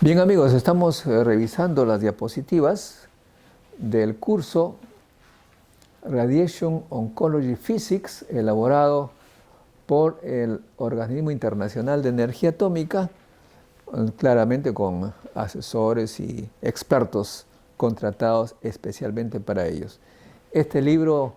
Bien amigos, estamos revisando las diapositivas del curso Radiation Oncology Physics, elaborado por el Organismo Internacional de Energía Atómica, claramente con asesores y expertos contratados especialmente para ellos. Este libro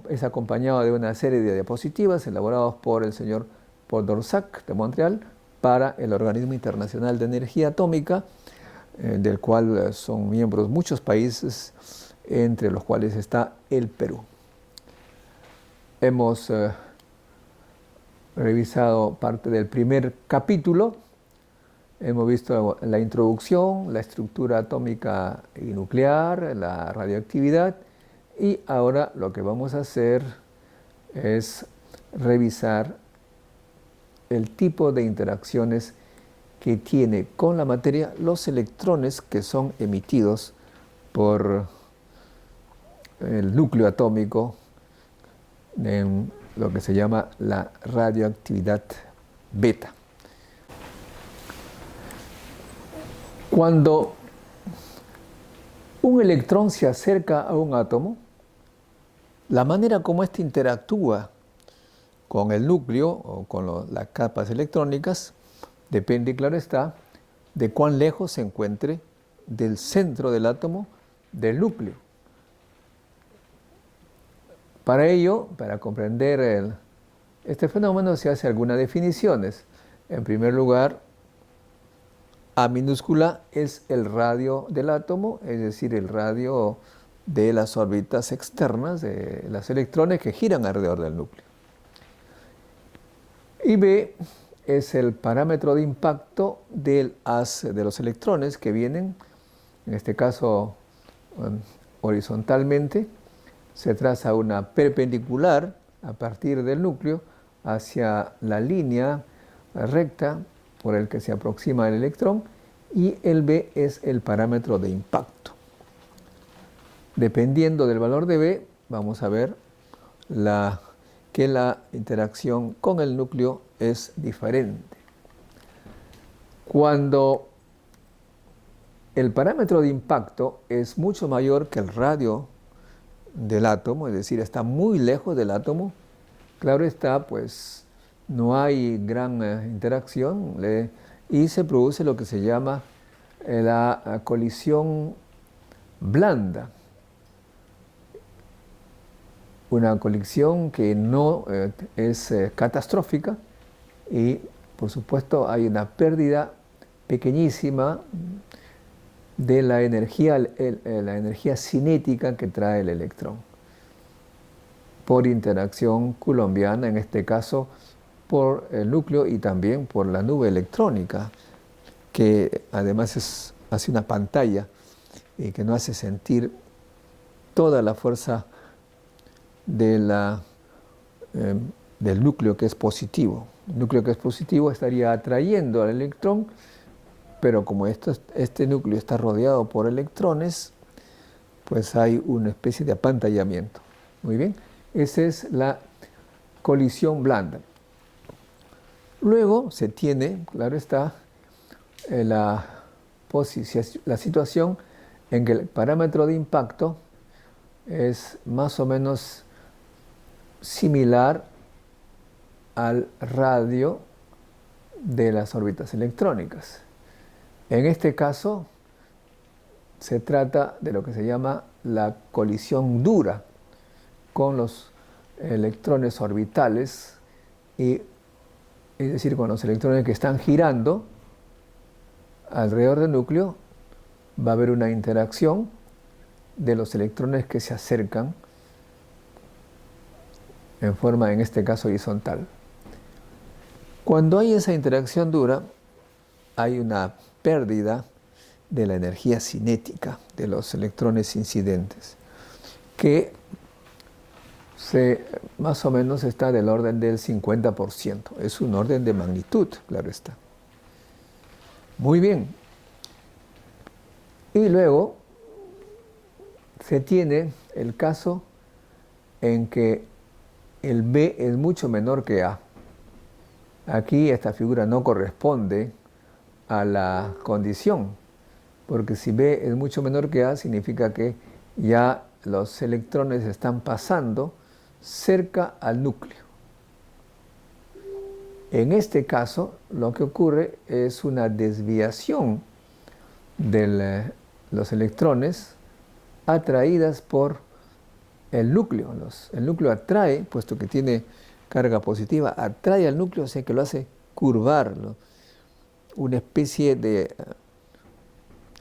es acompañado de una serie de diapositivas elaborados por el señor Podolsak de Montreal para el Organismo Internacional de Energía Atómica, del cual son miembros muchos países, entre los cuales está el Perú. Hemos revisado parte del primer capítulo. Hemos visto la introducción, la estructura atómica y nuclear, la radioactividad, y ahora lo que vamos a hacer es revisar el tipo de interacciones que tiene con la materia los electrones que son emitidos por el núcleo atómico en lo que se llama la radioactividad beta. Cuando un electrón se acerca a un átomo, la manera como éste interactúa con el núcleo o con las capas electrónicas depende, claro está, de cuán lejos se encuentre del centro del átomo del núcleo. Para ello, para comprender este fenómeno, se hace algunas definiciones. En primer lugar, A minúscula es el radio del átomo, es decir, el radio de las órbitas externas de los electrones que giran alrededor del núcleo. Y B es el parámetro de impacto del haz de los electrones que vienen, en este caso horizontalmente. Se traza una perpendicular a partir del núcleo hacia la línea recta por el que se aproxima el electrón, y el B es el parámetro de impacto. Dependiendo del valor de B, vamos a ver que la interacción con el núcleo es diferente. Cuando el parámetro de impacto es mucho mayor que el radio del átomo, es decir, está muy lejos del átomo, claro está, pues no hay gran interacción y se produce lo que se llama la colisión blanda. Una colisión que no es catastrófica y, por supuesto, hay una pérdida pequeñísima de la energía cinética que trae el electrón por interacción coulombiana, en este caso por el núcleo y también por la nube electrónica, que además hace una pantalla y que nos hace sentir toda la fuerza del núcleo que es positivo. El núcleo que es positivo estaría atrayendo al electrón, pero como este núcleo está rodeado por electrones, pues hay una especie de apantallamiento. Muy bien, esa es la colisión blanda. Luego se tiene, claro está, la situación en que el parámetro de impacto es más o menos similar al radio de las órbitas electrónicas. En este caso, se trata de lo que se llama la colisión dura con los electrones orbitales, es decir, con los electrones que están girando alrededor del núcleo. Va a haber una interacción de los electrones que se acercan en forma, en este caso, horizontal. Cuando hay esa interacción dura, hay una pérdida de la energía cinética de los electrones incidentes, que más o menos está del orden del 50%. Es un orden de magnitud, claro está. Muy bien. Y luego se tiene el caso en que el B es mucho menor que A. Aquí esta figura no corresponde a la condición, porque si B es mucho menor que A, significa que ya los electrones están pasando cerca al núcleo. En este caso, lo que ocurre es una desviación de los electrones atraídas por el núcleo. El núcleo atrae, puesto que tiene carga positiva, atrae al núcleo, o sea que lo hace curvar, ¿no? Una especie de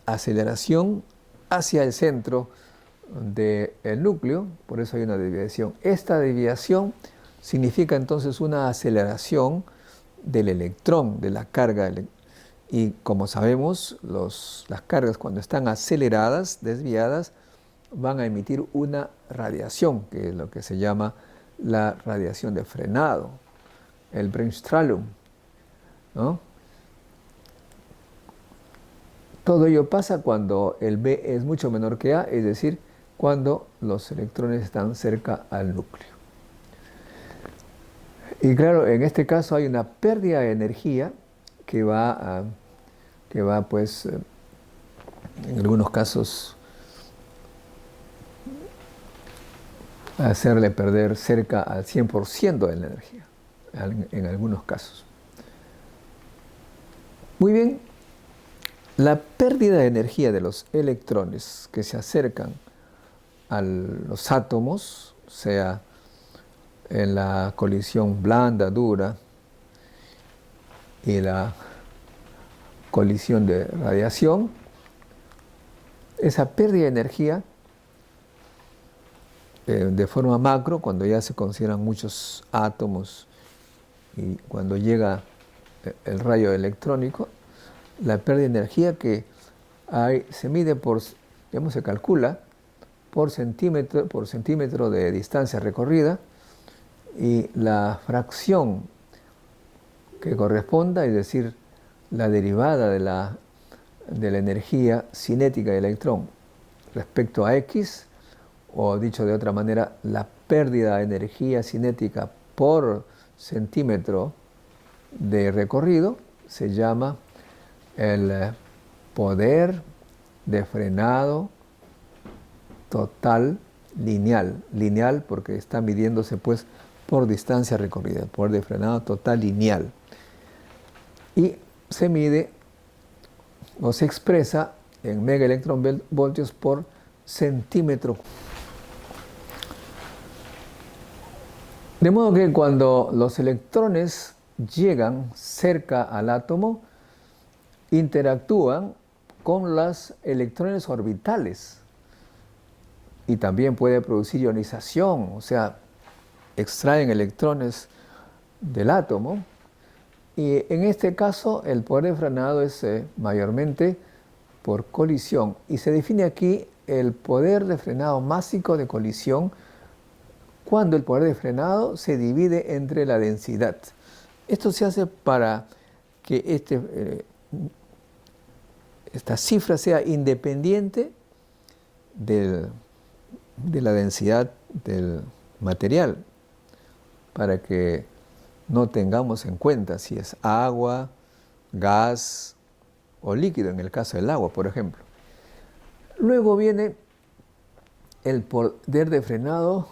aceleración hacia el centro del núcleo, por eso hay una desviación. Esta desviación significa entonces una aceleración del electrón, de la carga. Y como sabemos, las cargas cuando están aceleradas, desviadas, van a emitir una radiación, que es lo que se llama la radiación de frenado, el Bremsstrahlung, ¿no? Todo ello pasa cuando el B es mucho menor que A, es decir, cuando los electrones están cerca al núcleo. Y claro, en este caso hay una pérdida de energía que va pues, en algunos casos, a hacerle perder cerca al 100% de la energía, en algunos casos. Muy bien, la pérdida de energía de los electrones que se acercan a los átomos, sea en la colisión blanda, dura, y la colisión de radiación, esa pérdida de energía de forma macro, cuando ya se consideran muchos átomos y cuando llega el rayo electrónico, la pérdida de energía que se mide se calcula por centímetro de distancia recorrida, y la fracción que corresponda, es decir, la derivada de la energía cinética del electrón respecto a X, o dicho de otra manera, la pérdida de energía cinética por centímetro de recorrido, se llama el poder de frenado total lineal. Lineal porque está midiéndose pues por distancia recorrida, el poder de frenado total lineal. Y se mide o se expresa en megaelectronvoltios por centímetro. De modo que cuando los electrones llegan cerca al átomo, interactúan con los electrones orbitales y también puede producir ionización, o sea, extraen electrones del átomo. Y en este caso el poder de frenado es mayormente por colisión, y se define aquí el poder de frenado másico de colisión cuando el poder de frenado se divide entre la densidad. Esto se hace para que esta cifra sea independiente de la densidad del material, para que no tengamos en cuenta si es agua, gas o líquido, en el caso del agua, por ejemplo. Luego viene el poder de frenado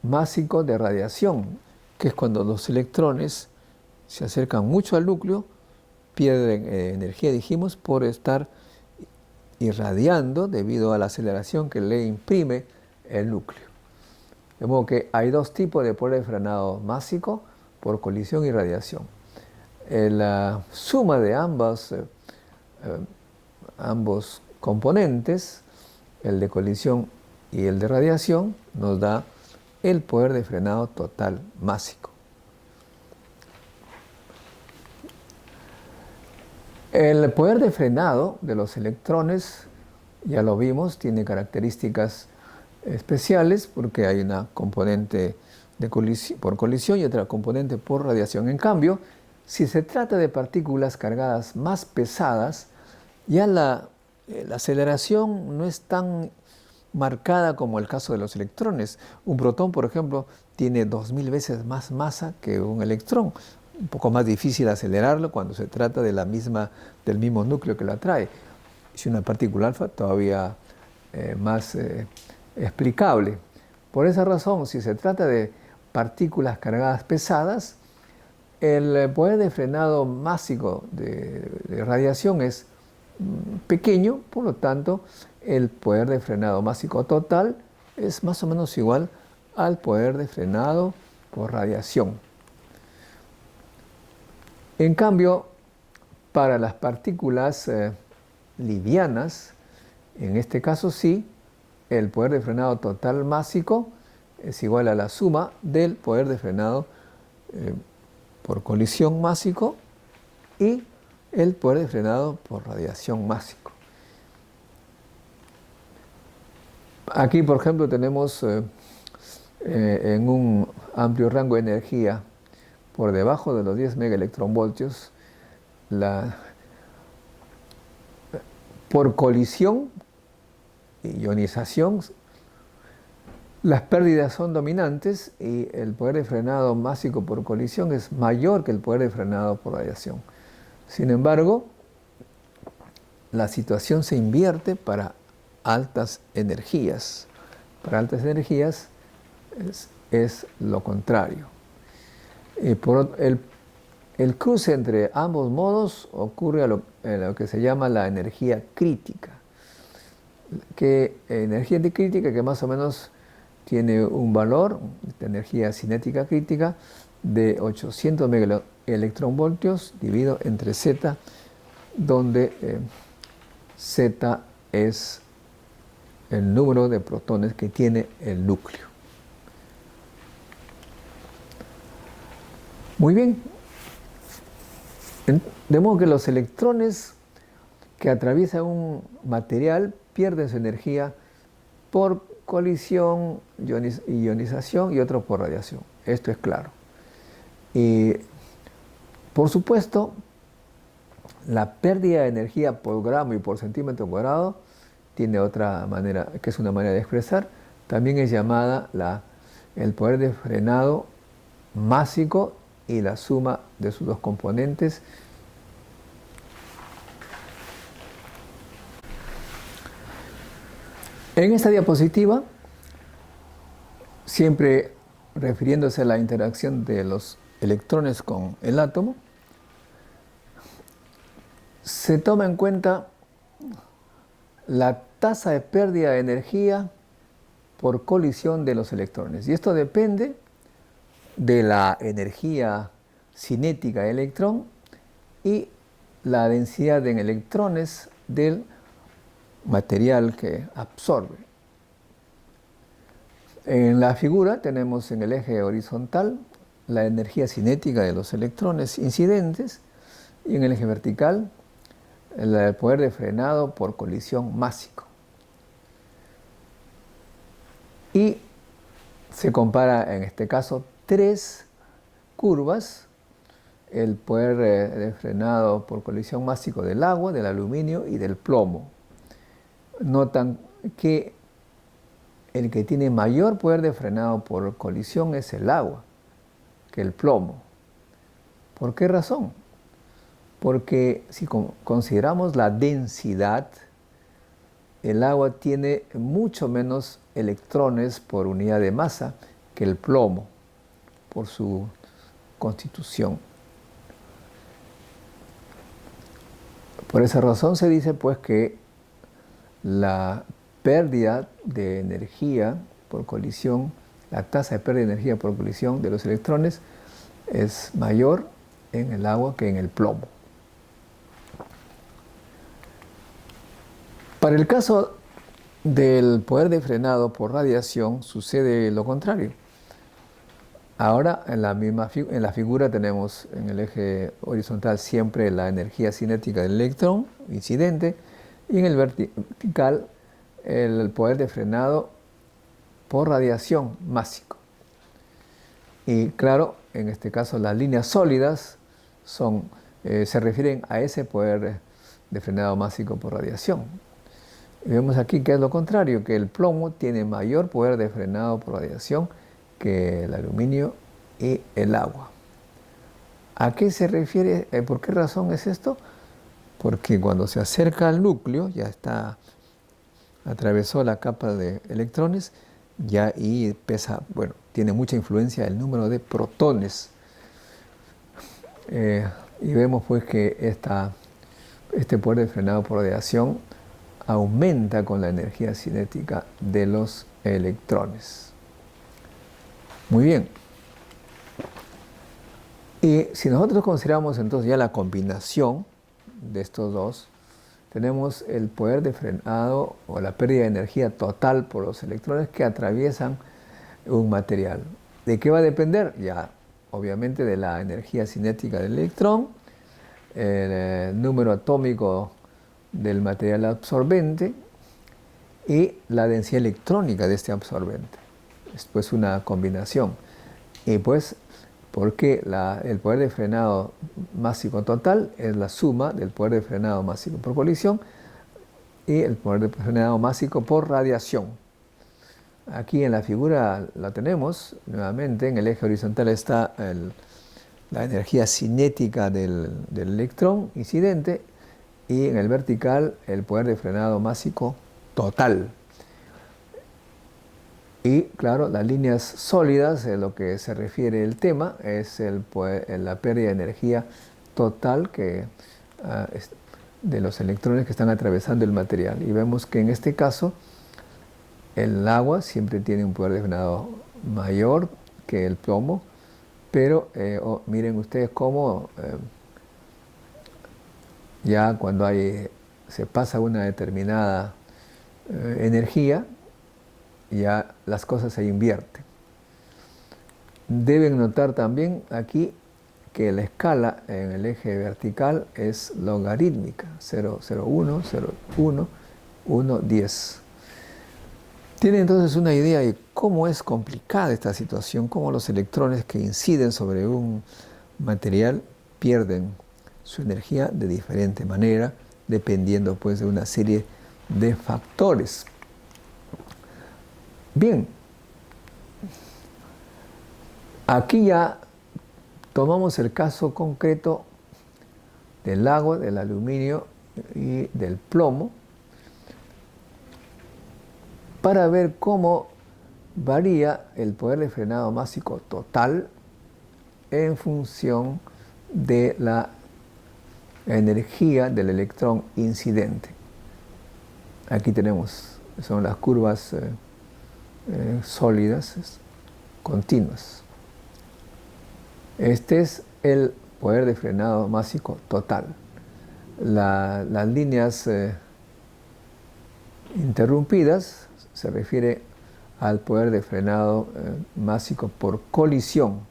másico de radiación, que es cuando los electrones se acercan mucho al núcleo, pierden energía, dijimos, por estar irradiando debido a la aceleración que le imprime el núcleo. De modo que hay dos tipos de poder de frenado másico, por colisión y radiación. La suma de ambos componentes, el de colisión y el de radiación, nos da el poder de frenado total másico. El poder de frenado de los electrones, ya lo vimos, tiene características especiales porque hay una componente por colisión y otra componente por radiación. En cambio, si se trata de partículas cargadas más pesadas, ya la aceleración no es tan marcada como el caso de los electrones. Un protón, por ejemplo, tiene 2000 veces más masa que un electrón. un poco más difícil acelerarlo cuando se trata de del mismo núcleo que lo atrae. Si una partícula alfa, todavía más explicable. Por esa razón, si se trata de partículas cargadas pesadas, el poder de frenado másico de radiación es pequeño, por lo tanto, el poder de frenado másico total es más o menos igual al poder de frenado por radiación. En cambio, para las partículas livianas, en este caso sí, el poder de frenado total másico es igual a la suma del poder de frenado por colisión másico y el poder de frenado por radiación másico. Aquí, por ejemplo, tenemos en un amplio rango de energía por debajo de los 10 megaelectronvoltios, por colisión e ionización, las pérdidas son dominantes y el poder de frenado másico por colisión es mayor que el poder de frenado por radiación. Sin embargo, la situación se invierte para altas energías. Para altas energías es lo contrario. El cruce entre ambos modos ocurre en lo que se llama la energía crítica. Energía crítica que más o menos tiene un valor de energía cinética crítica de 800 megaelectronvoltios dividido entre Z, donde Z es el número de protones que tiene el núcleo. Muy bien. De modo que los electrones que atraviesan un material pierden su energía por colisión, ionización y otro por radiación. Esto es claro. Y por supuesto, la pérdida de energía por gramo y por centímetro cuadrado tiene otra manera, que es una manera de expresar, también es llamada el poder de frenado másico y la suma de sus dos componentes. En esta diapositiva, siempre refiriéndose a la interacción de los electrones con el átomo, se toma en cuenta la tasa de pérdida de energía por colisión de los electrones. Y esto depende de la energía cinética del electrón y la densidad en electrones del material que absorbe. En la figura tenemos en el eje horizontal la energía cinética de los electrones incidentes y en el eje vertical el poder de frenado por colisión másico. Y se compara en este caso tres curvas: el poder de frenado por colisión másico del agua, del aluminio y del plomo. Notan que el que tiene mayor poder de frenado por colisión es el agua que el plomo. ¿Por qué razón? Porque si consideramos la densidad, el agua tiene mucho menos electrones por unidad de masa que el plomo, por su constitución. Por esa razón se dice pues que la pérdida de energía por colisión, la tasa de pérdida de energía por colisión de los electrones es mayor en el agua que en el plomo. Para el caso del poder de frenado por radiación sucede lo contrario. Ahora en la figura tenemos en el eje horizontal siempre la energía cinética del electrón incidente y en el vertical el poder de frenado por radiación másico. Y claro, en este caso las líneas sólidas se refieren a ese poder de frenado másico por radiación. Y vemos aquí que es lo contrario, que el plomo tiene mayor poder de frenado por radiación que el aluminio y el agua. ¿A qué se refiere? ¿Por qué razón es esto? Porque cuando se acerca al núcleo, ya está, atravesó la capa de electrones, ya ahí pesa, bueno, tiene mucha influencia el número de protones. Y vemos pues que este poder de frenado por radiación aumenta con la energía cinética de los electrones. Muy bien. Y si nosotros consideramos entonces ya la combinación de estos dos, tenemos el poder de frenado o la pérdida de energía total por los electrones que atraviesan un material. ¿De qué va a depender? Ya, obviamente, de la energía cinética del electrón, el número atómico del material absorbente y la densidad electrónica de este absorbente. Es pues una combinación. Y pues, porque el poder de frenado másico total es la suma del poder de frenado másico por colisión y el poder de frenado másico por radiación. Aquí en la figura la tenemos, nuevamente en el eje horizontal está la energía cinética del electrón incidente y en el vertical el poder de frenado másico total. Y claro, las líneas sólidas, en lo que se refiere el tema, es la pérdida de energía total de los electrones que están atravesando el material. Y vemos que en este caso el agua siempre tiene un poder de frenado mayor que el plomo, pero miren ustedes cómo ya cuando se pasa una determinada energía, ya las cosas se invierten. Deben notar también aquí que la escala en el eje vertical es logarítmica, 0, 0, 1, 0, 1, 1, 10. Tienen entonces una idea de cómo es complicada esta situación, cómo los electrones que inciden sobre un material pierden su energía de diferente manera, dependiendo pues de una serie de factores. Bien, aquí ya tomamos el caso concreto del agua, del aluminio y del plomo para ver cómo varía el poder de frenado másico total en función de la energía del electrón incidente. Aquí tenemos, son las curvas sólidas, continuas. Este es el poder de frenado másico total. Las líneas interrumpidas se refiere al poder de frenado másico por colisión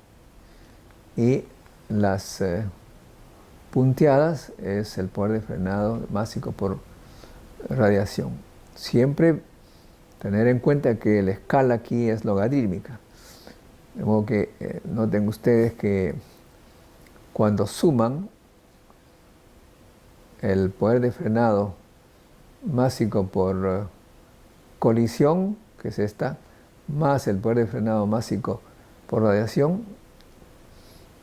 y las punteadas es el poder de frenado másico por radiación. Siempre tener en cuenta que la escala aquí es logarítmica. De modo que noten ustedes que cuando suman el poder de frenado másico por colisión, que es esta, más el poder de frenado másico por radiación,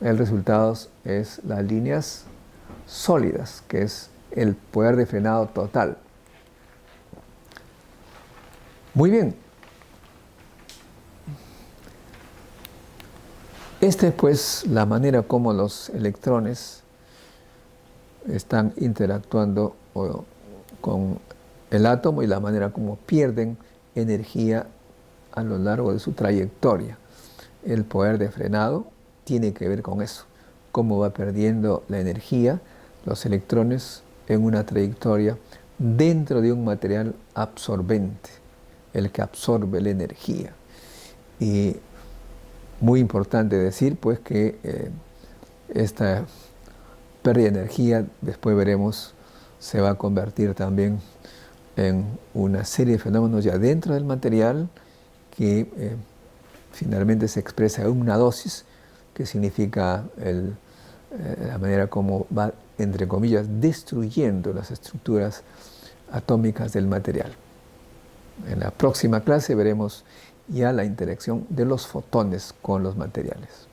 el resultado es las líneas sólidas, que es el poder de frenado total. Muy bien. Esta es pues la manera como los electrones están interactuando con el átomo y la manera como pierden energía a lo largo de su trayectoria. El poder de frenado tiene que ver con eso, cómo va perdiendo la energía los electrones en una trayectoria dentro de un material absorbente, el que absorbe la energía. Y muy importante decir pues que esta pérdida de energía, después veremos, se va a convertir también en una serie de fenómenos ya dentro del material que finalmente se expresa en una dosis, que significa la manera como va, entre comillas, destruyendo las estructuras atómicas del material. En la próxima clase veremos ya la interacción de los fotones con los materiales.